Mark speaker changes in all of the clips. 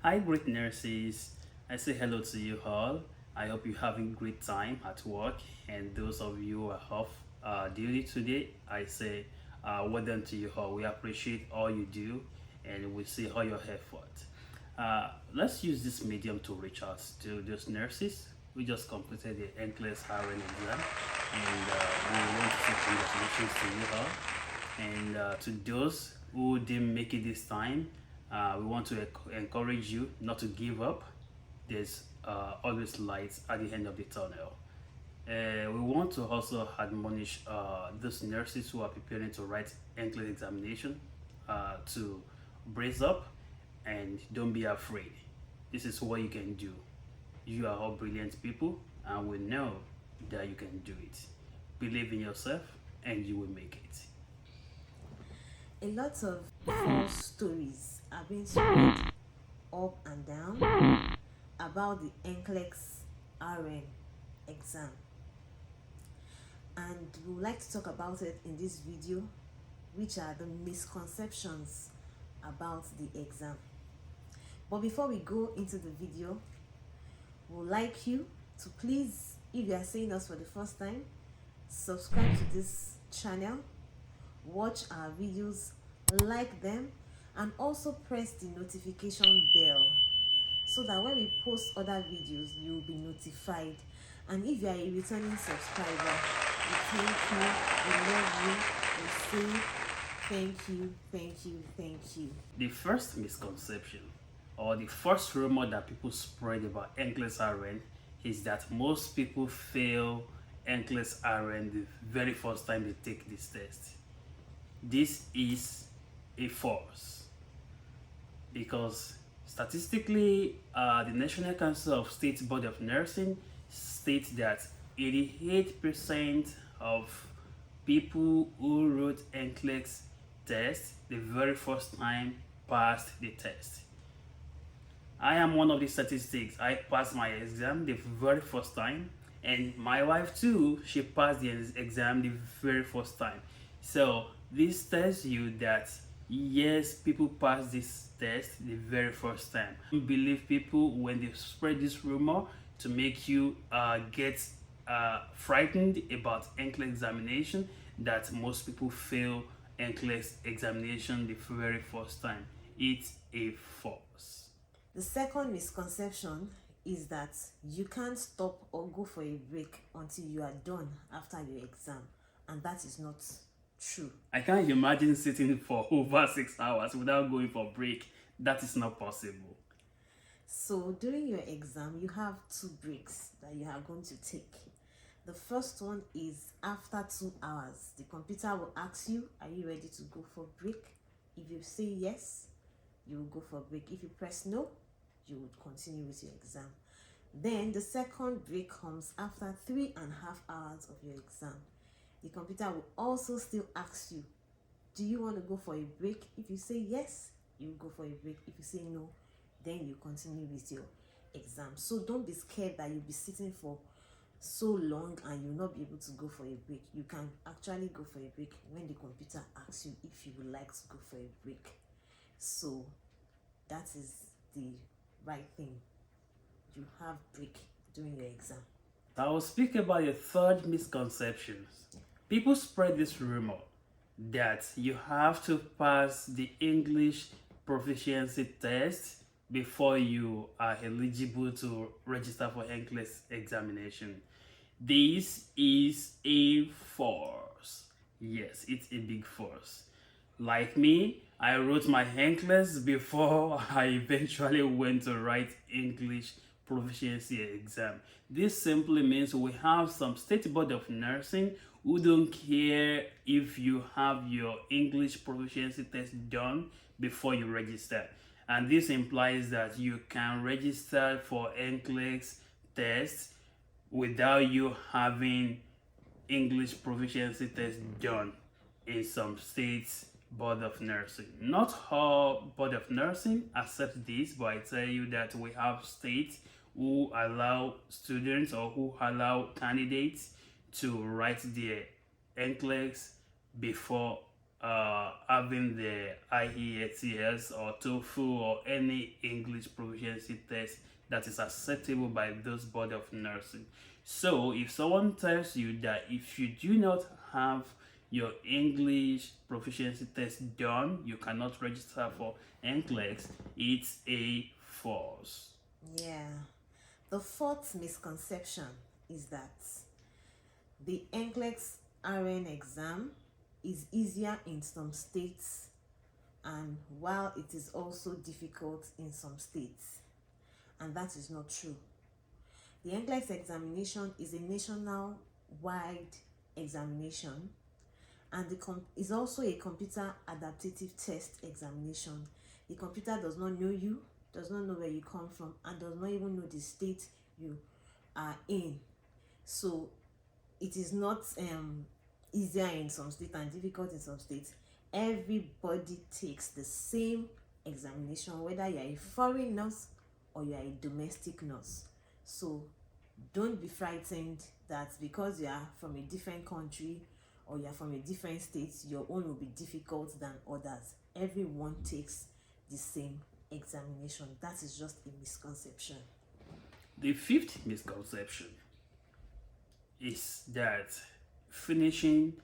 Speaker 1: Hi, great nurses. I say hello to you all. I hope you're having great time at work. And those of you who are off duty today, I say well done to you all. We appreciate all you do and we see all your effort. Let's use this medium to reach out to those nurses. We just completed the NCLEX-RN exam and we want to say congratulations to you all. And to those who didn't make it this time, we want to encourage you not to give up. There's always light at the end of the tunnel. We want to also admonish those nurses who are preparing to write NCLEX examination to brace up and don't be afraid. This is what you can do. You are all brilliant people, and we know that you can do it. Believe in yourself, and you will make it.
Speaker 2: A lot of false stories are being spread up and down about the NCLEX-RN exam, and we would like to talk about it in this video, which are the misconceptions about the exam. But before we go into the video, we would like you to please, if you are seeing us for the first time, subscribe to this channel, watch our videos, like them, and also press the notification bell so that when we post other videos you will be notified. And if you are a returning subscriber, we thank you, we love you, we say thank you, thank you, thank you.
Speaker 1: The first misconception or the first rumor that people spread about NCLEX-RN is that most people fail NCLEX-RN the very first time they take this test. This is a false, because statistically the National Council of State Board of Nursing states that 88% of people who wrote NCLEX test the very first time passed the test. I am one of the statistics. I passed my exam the very first time, and my wife too, she passed the exam the very first time. So this tells you that yes, people pass this test the very first time. Don't believe people when they spread this rumor to make you get frightened about NCLEX examination, that most people fail NCLEX examination the very first time. It's a false.
Speaker 2: The second misconception is that you can't stop or go for a break until you are done after your exam, and that is not true.
Speaker 1: I can't imagine sitting for over 6 hours without going for break. That is not possible.
Speaker 2: So during your exam, you have 2 breaks that you are going to take. The first one is after 2 hours. The computer will ask you, are you ready to go for break? If you say yes, you will go for break. If you press no, you would continue with your exam. Then the second break comes after 3.5 hours of your exam. The computer will also still ask you, do you want to go for a break? If you say yes, you go for a break. If you say no, then you continue with your exam. So don't be scared that you'll be sitting for so long and you'll not be able to go for a break. You can actually go for a break when the computer asks you if you would like to go for a break. So that is the right thing. You have break during your exam.
Speaker 1: I will speak about the third misconception. People spread this rumor that you have to pass the English proficiency test before you are eligible to register for NCLEX examination. This is a false. Yes, it's a big false. Like me, I wrote my NCLEX before I eventually went to write English proficiency exam. This simply means we have some state board of nursing who don't care if you have your English proficiency test done before you register. And this implies that you can register for NCLEX test without you having English proficiency test done in some states board of nursing. Not all board of nursing accept this, but I tell you that we have states who allow students or who allow candidates to write their NCLEX before having the IELTS or TOEFL or any English proficiency test that is acceptable by those body of nursing. So if someone tells you that if you do not have your English proficiency test done, you cannot register for NCLEX, it's a false.
Speaker 2: Yeah. The fourth misconception is that the NCLEX-RN exam is easier in some states, and while it is also difficult in some states, and that is not true. The NCLEX examination is a national-wide examination, and is also a computer adaptive test examination. The computer does not know you, does not know where you come from, and does not even know the state you are in. So it is not easier in some states and difficult in some states. Everybody takes the same examination, whether you are a foreign nurse or you are a domestic nurse. So don't be frightened that because you are from a different country or you are from a different state, your own will be difficult than others. Everyone takes the same examination. That is just a misconception.
Speaker 1: The fifth misconception is that finishing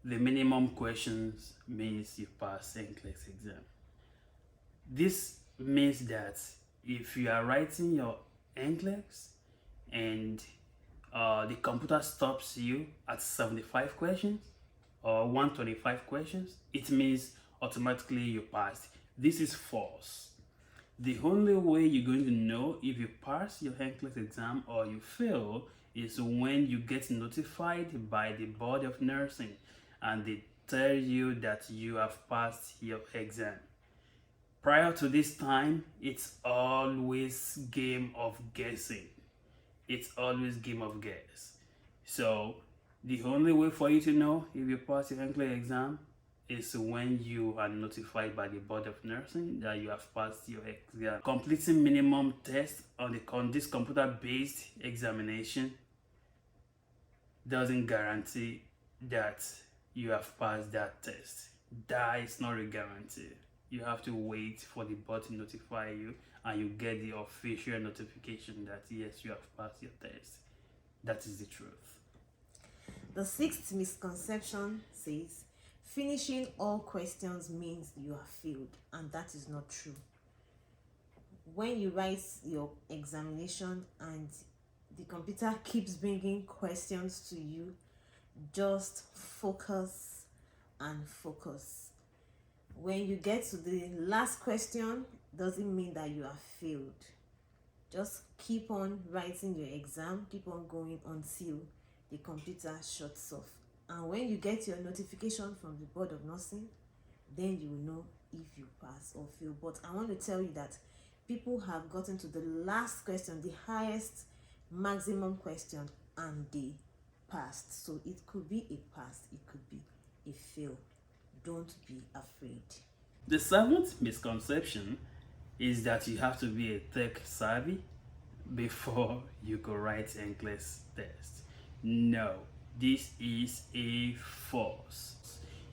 Speaker 1: the minimum questions means you pass NCLEX exam. This means that if you are writing your NCLEX and the computer stops you at 75 questions or 125 questions, it means automatically you passed. This is false. The only way you're going to know if you pass your NCLEX exam or you fail is when you get notified by the Board of Nursing and they tell you that you have passed your exam. Prior to this time, it's always game of guessing. It's always game of guess. So the only way for you to know if you pass your NCLEX exam is when you are notified by the Board of Nursing that you have passed your exam. Completing minimum test on this computer-based examination doesn't guarantee that you have passed that test. That is not a guarantee. You have to wait for the board to notify you and you get the official notification that yes, you have passed your test. That is the truth.
Speaker 2: The sixth misconception says finishing all questions means you are failed, and that is not true. When you write your examination and the computer keeps bringing questions to you, just focus and focus. When you get to the last question, doesn't mean that you have failed. Just keep on writing your exam, keep on going until the computer shuts off. And when you get your notification from the Board of Nursing, then you will know if you pass or fail. But I want to tell you that people have gotten to the last question, the highest maximum question, and they passed. So it could be a pass, it could be a fail. Don't be afraid.
Speaker 1: The seventh misconception is that you have to be a tech savvy before you could write NCLEX test. No, this is a false.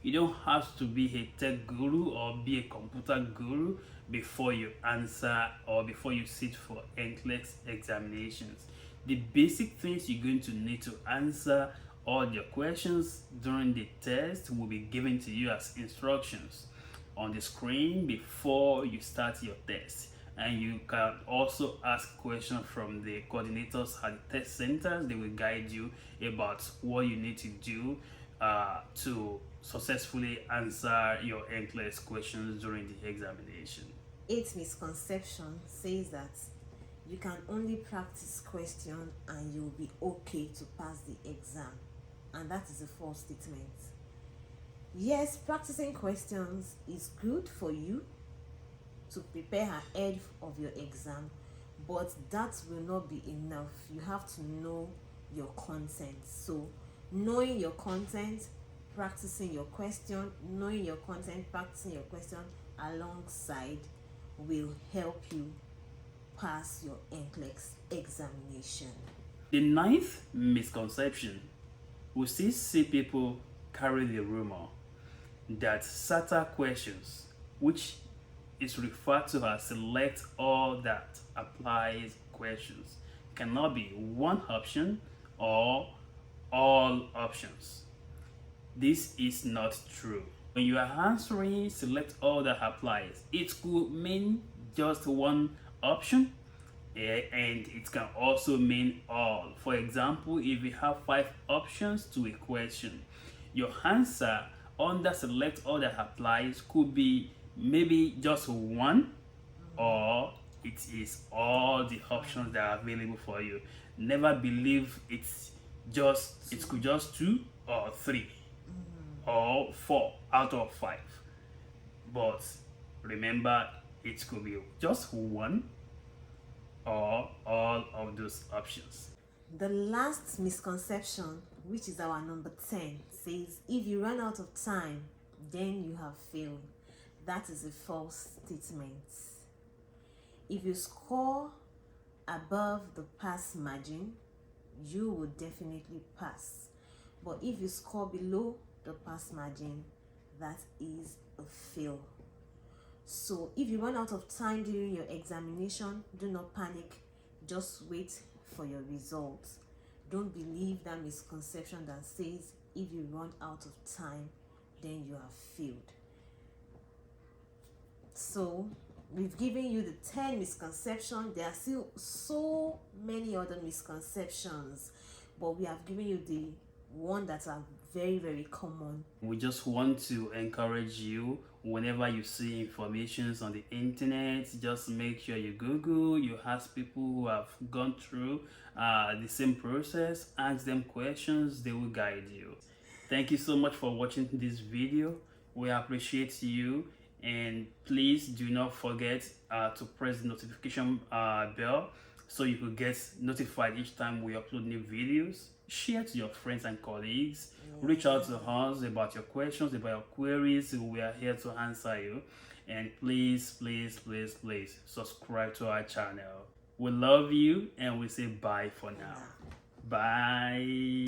Speaker 1: You don't have to be a tech guru or be a computer guru before you answer or before you sit for NCLEX examinations. The basic things you're going to need to answer all your questions during the test will be given to you as instructions on the screen before you start your test. And you can also ask questions from the coordinators at the test centers. They will guide you about what you need to do to successfully answer your NCLEX questions during the examination.
Speaker 2: Eighth misconception says that you can only practice questions and you'll be okay to pass the exam, and that is a false statement. Yes, practicing questions is good for you to prepare ahead of your exam, but that will not be enough. You have to know your content. So knowing your content, practicing your question, knowing your content, practicing your question alongside will help you pass your NCLEX examination.
Speaker 1: The ninth misconception, we still see people carry the rumor that SATA questions, which is referred to as select all that applies questions, cannot be one option or all options. This is not true. When you are answering select all that applies, it could mean just one option, and it can also mean all. For example, if you have 5 options to a question, your answer under select all that applies could be maybe just one, or it is all the options that are available for you. Never believe it could just 2 or 3 or 4 out of 5. But remember, it could be just one or all of those options.
Speaker 2: The last misconception, which is our number 10, says if you run out of time, then you have failed. That is a false statement. If you score above the pass margin, you will definitely pass. But if you score below the pass margin, that is a fail. So if you run out of time during your examination, do not panic. Just wait for your results. Don't believe that misconception that says if you run out of time, then you have failed. So we've given you the 10 misconceptions. There are still so many other misconceptions, but we have given you the one that are very, very common.
Speaker 1: We just want to encourage you, whenever you see information on the internet, just make sure you Google, you ask people who have gone through the same process, ask them questions, they will guide you. Thank you so much for watching this video. We appreciate you, and please do not forget to press the notification bell so you will get notified each time we upload new videos. Share to your friends and colleagues. Reach out to us about your questions, about your queries. We are here to answer you. And please, please, please, please subscribe to our channel. We love you, and we say bye for now. Bye.